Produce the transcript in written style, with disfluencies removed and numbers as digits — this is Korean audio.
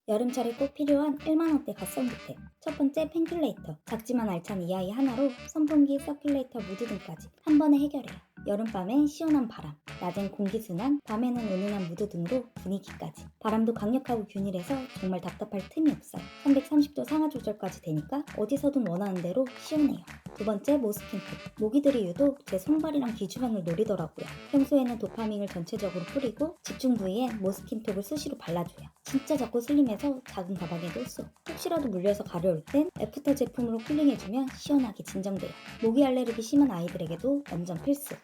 여름철에 꼭 필요한 1만원대 갓선부템. 첫 번째 펜큘레이터. 작지만 알찬 이 아이 하나로 선풍기, 서큘레이터, 무드 등까지 한 번에 해결해요. 여름밤엔 시원한 바람, 낮엔 공기순환, 밤에는 은은한 무드 등으로 분위기까지. 바람도 강력하고 균일해서 정말 답답할 틈이 없어요. 330도 상하 조절까지 되니까 어디서든 원하는 대로 시원해요. 두 번째 모스킨토. 모기들이 유독 제 손발이랑 귀주변을 노리더라고요. 평소에는 도파민을 전체적으로 뿌리고 집중 부위엔 모스킨톡을 수시로 발라줘요. 진짜 작고 슬림해서 작은 가방에도 쏙. 혹시라도 물려서 가려울 땐 애프터 제품으로 쿨링해주면 시원하게 진정돼요. 모기 알레르기 심한 아이들에게도 완전 필수.